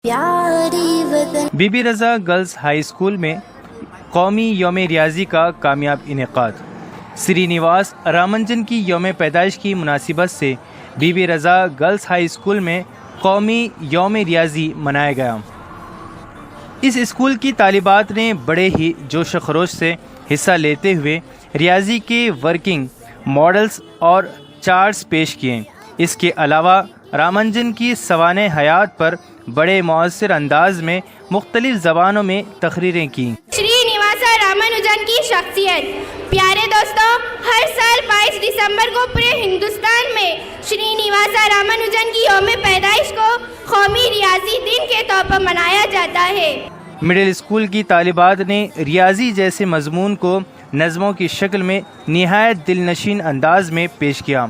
Be be Raza girls high school میں قومی یوم ریاضی کا کامیاب انعقاد۔ سری نواس رامنجن کی یوم پیدائش کی مناسبت سے Bibi Raza girls high school میں قومی یوم ریاضی منایا گیا۔ اس اسکول کی طالبات نے بڑے ہی جوش و خروش سے حصہ لیتے ہوئے ریاضی کے ورکنگ ماڈلز اور چارٹس پیش کیے۔ اس کے علاوہ رامنجن کی سوانح حیات پر بڑے مؤثر انداز میں مختلف زبانوں میں تقریریں کیں۔ شری نواسا رامانوجن کی شخصیت۔ پیارے دوستوں، ہر سال 22 دسمبر کو پورے ہندوستان میں شری نواسا رامانوجن کی یوم پیدائش کو قومی ریاضی دن کے طور پر منایا جاتا ہے۔ مڈل اسکول کی طالبات نے ریاضی جیسے مضمون کو نظموں کی شکل میں نہایت دل نشین انداز میں پیش کیا۔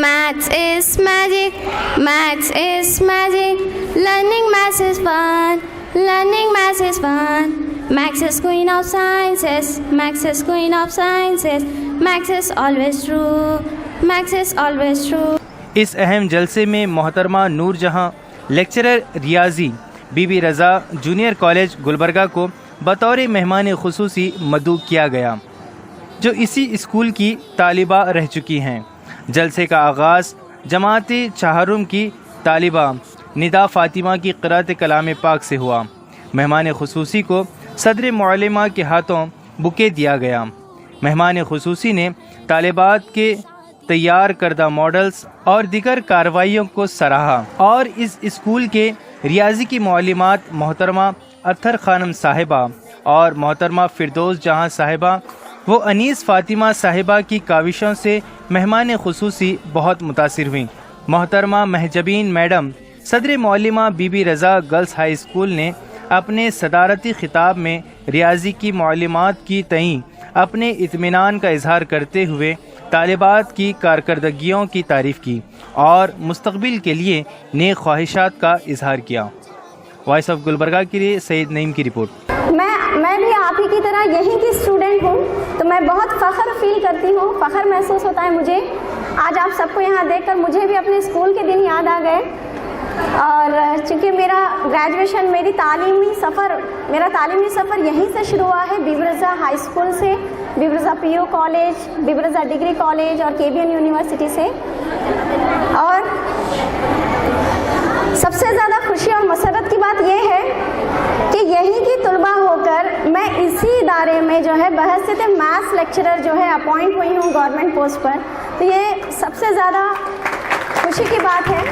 Maths is magic, maths is magic, learning maths is fun, learning maths is fun. Maths is queen of sciences, maths is queen of sciences, maths is always true, maths is always true. اس اہم جلسے میں محترمہ نور Jahan lecturer ریاضی Bibi Raza junior college Gulbarga کو بطور مہمان خصوصی مدعو کیا گیا، جو اسی اسکول کی طالبہ رہ چکی ہیں۔ جلسے کا آغاز جماعت چہارم کی طالبہ ندا فاطمہ کی قرأت کلام پاک سے ہوا۔ مہمان خصوصی کو صدر معلمہ کے ہاتھوں بکے دیا گیا۔ مہمان خصوصی نے طالبات کے تیار کردہ ماڈلز اور دیگر کارروائیوں کو سراہا اور اس اسکول کے ریاضی کی معلمات محترمہ اطہر خانم صاحبہ اور محترمہ فردوس جہاں صاحبہ وہ انیس فاطمہ صاحبہ کی کاوشوں سے مہمان خصوصی بہت متاثر ہوئیں۔ محترمہ مہجبین میڈم صدر معلمہ Bibi Raza girls high school نے اپنے صدارتی خطاب میں ریاضی کی معلومات کی تئیں اپنے اطمینان کا اظہار کرتے ہوئے طالبات کی کارکردگیوں کی تعریف کی اور مستقبل کے لیے نیک خواہشات کا اظہار کیا۔ وائس آف گلبرگہ کے لیے سید نعیم کی رپورٹ۔ میں بھی آپ ہی کی طرح یہیں کی اسٹوڈنٹ ہوں، تو میں بہت فخر فیل کرتی ہوں، فخر محسوس ہوتا ہے مجھے۔ آج آپ سب کو یہاں دیکھ کر مجھے بھی اپنے اسکول کے دن یاد آ گئے، اور چونکہ میرا گریجویشن میرا تعلیمی سفر یہیں سے شروع ہوا ہے، Bibi Raza high school سے، Bibi Raza P U college, Bibi Raza degree college اور کے بی این یونیورسٹی سے۔ اور سب سے زیادہ خوشی اور مسرت کی بات یہ ہے کہ یہیں کی طلباء ہو کر میں اسی ادارے میں جو ہے بحیثیت میتھس لیکچرر جو ہے اپوائنٹ ہوئی ہوں گورنمنٹ پوسٹ پر، تو یہ سب سے زیادہ خوشی کی بات ہے۔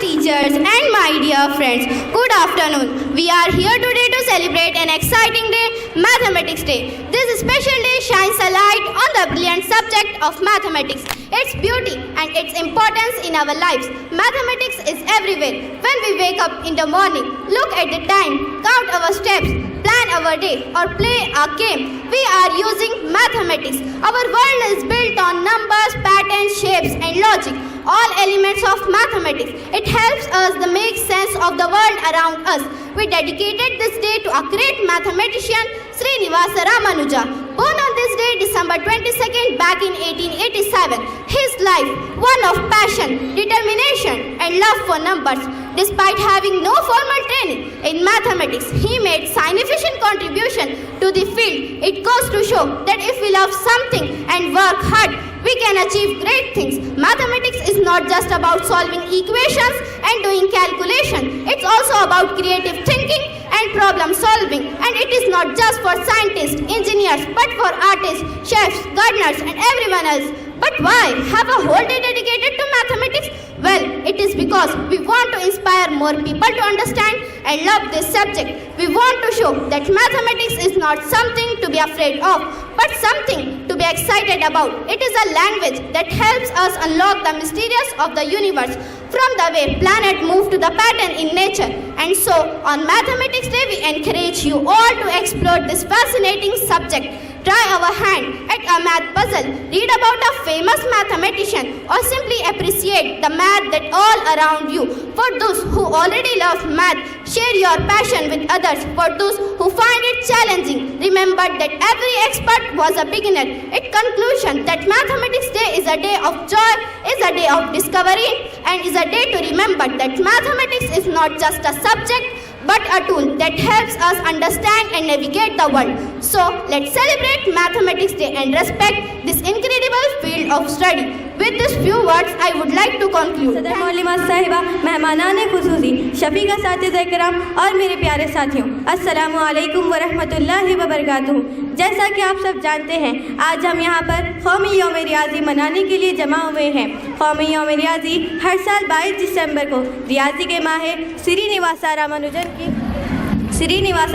Teachers and my dear friends, good afternoon. We are here today to celebrate an exciting day, Mathematics Day. This special day shines a light on the brilliant subject of mathematics, its beauty and its importance in our lives. Mathematics is everywhere. When we wake up in the morning, look at the time, count our steps, plan our day or play a game, we are using mathematics. Our world is built on numbers, patterns, shapes and logic, all elements of mathematics. It helps us to make sense of the world around us. We dedicated this day to a great mathematician, Sri Nivasa Ramanuja, born on this day, December 22nd, back in 1887. His life, one of passion, determination and love for numbers. Despite having no formal training in mathematics, he made significant contribution to the field. It goes to show that if we love something and work hard, we can achieve great things. Mathematics is not just about solving equations and doing calculation. It's also about creative thinking and problem solving. And it is not just for scientists, engineers, but for artists, chefs, gardeners and everyone else. But why have a whole day dedicated to mathematics? Well, it is because we want to inspire more people to understand and love this subject. We want to show that mathematics is not something to be afraid of, but something to be excited about. It is a language that helps us unlock the mysteries of the universe, from the way planets move to the pattern in nature And so, on Mathematics Day, we encourage you all to explore this fascinating subject. Try our hand at a math puzzle, read about a famous mathematician, or simply appreciate the math that all around you. For those who already love math, share your passion with others. For those who find it challenging, remember that every expert was a beginner. In conclusion, that Mathematics Day is a day of joy, is a day of discovery, and is a day to remember that mathematics is not just a subject, but a tool that helps us understand and navigate the world. So, let's celebrate Mathematics Day and respect this incredible field of study. With these few words, I would like to conclude. सदर मौलिमा साहिबा, मेहमानाने खुसूसी, शफीका साथिज़ इकराम और मेरे प्यारे साथियों, अस्सलामु अलैकुम वरहमतुल्लाहि वबरकातुहू। जैसा कि आप सब जानते हैं, आज हम यहाँ पर कौमी यौम रियाज़ी मनाने के लिए जमा हुए हैं। कौमी यौम रियाज़ी हर साल 22 दिसंबर को रियाज़ी के माहिर श्रीनिवासा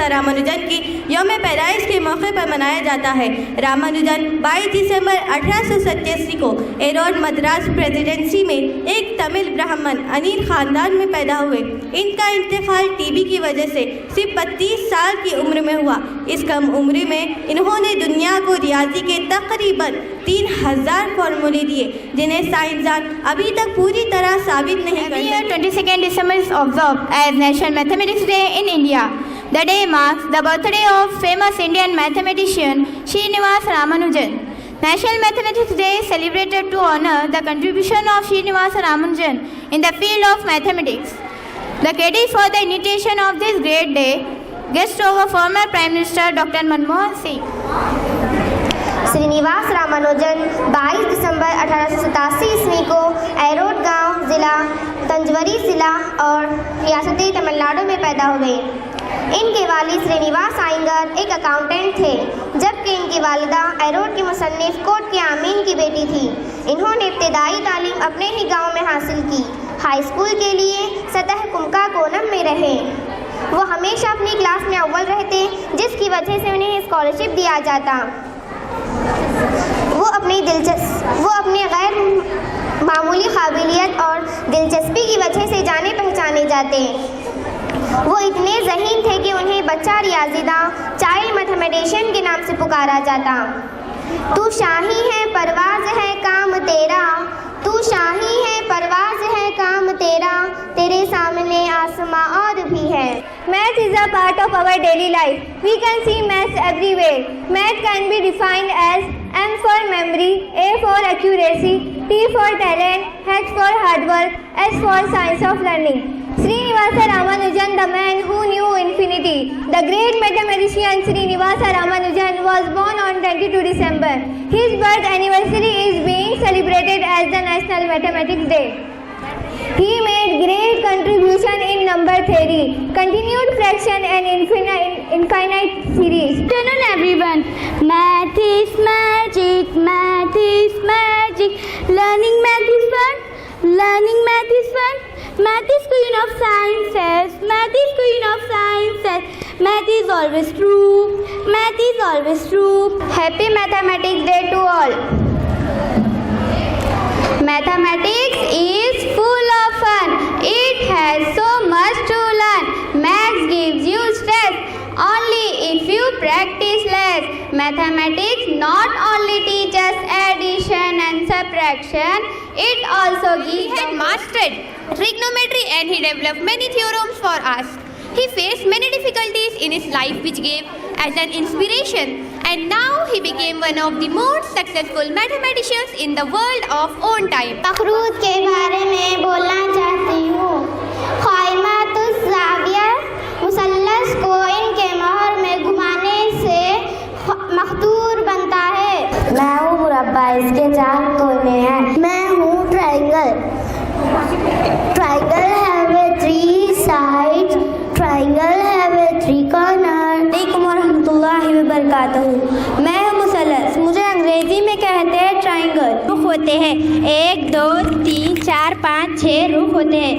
रामानुजन की यौम पैदाइश के मौके पर मनाया जाता है। रामानुजन 22 दिसंबर 1887 को एरोड मद्रास प्रेसिडेंसी में एक तमिल ब्राह्मण अमीर ख़ानदान में पैदा हुए। इनका इंतकाल टीबी की वजह से सिर्फ 32 साल की उम्र में हुआ। इस कम उम्र में इन्होंने दुनिया को रियाजी के तकरीबन 3000 फार्मूले दिए, जिन्हें साइंसदान अभी तक पूरी तरह साबित नहीं कर सके। 22nd December is observed as National Mathematics Day in India. The day marks the birthday of famous Indian mathematician Srinivasa Ramanujan. National Mathematics Day is celebrated to honor the contribution of Srinivasa Ramanujan in the field of mathematics. The credit for the initiation of this great day goes to our former Prime Minister Dr. Manmohan Singh. Srinivas Ramanujan 22 दिसंबर 1887 ईस्वी को arrowed गांव, ज़िला तंजवरी ज़िला और रियासत तमिलनाडु में पैदा हुए। इनके वालिद श्रीनिवास आयंगर एक अकाउंटेंट थे, जबकि इनकी वालिदा एरोड की मुसन्निफ कोट के आमीन की बेटी थी। इन्होंने इब्तदाई तालीम अपने ही गांव में हासिल की। हाई स्कूल के लिए सतह कुमका कोनम में रहे। वो हमेशा अपनी क्लास में अव्वल रहते, जिसकी वजह से उन्हें स्कॉलरशिप दिया जाता। वो अपनी गैर मामूली काबिलियत और दिलचस्पी की वजह से जाने पहचाने जाते। वो इतने ज़हीन थे कि उन्हें बच्चा रियाज़ीदा, चाइल्ड मैथमेटिशियन के नाम से पुकारा जाता। तू शाही है परवाज़ है काम तेरा, तू शाही है परवाज़ है काम तेरा, तेरे सामने आसमां और भी है। Math is a part of our daily life. We can see maths everywhere. Math can be defined as M for memory, A for accuracy, T for talent, H for hard work, S for science of learning. Srinivasa Ramanujan, the man who knew infinity. The great mathematician Srinivasa Ramanujan was born on 22 December. His birth anniversary is being celebrated as the National Mathematics Day. He made great contribution in number theory, continued fraction and infinite series. Good afternoon everyone. Math is magic, math is magic. Learning math is fun, learning math is fun. Math is queen of sciences, math is queen of sciences. Math is always true, math is always true. Happy Mathematics Day to all. Mathematics is full of fun. It has so much to learn. Maths gives you stress only if you practice less. Mathematics not only teaches addition and subtraction, it also gives. He had mastered trigonometry and he developed many theorems for us. He faced many difficulties in his life which gave as an inspiration, and now he became one of the most successful mathematicians in the world of own time. मखरूद के बारे में बोलना चाहती हूँ। क़ाइमतुज़ ज़ाविया मुसल्लस को इनके मोहर में घुमाने से मखदूर बनता है। मैं हूँ मुरब्बा, इसके 4 कोने हैं। मैं हूँ triangle, triangle have 3 sides, triangle have 3 corner. वालेकुम रहमतुल्लाहि व बरकातहू। मैं हूँ मुसल्लस, मुझे अंग्रेजी में कहते हैं ट्रायंगल। रुख होते हैं 1 2 3 4 5 6 रुख होते हैं।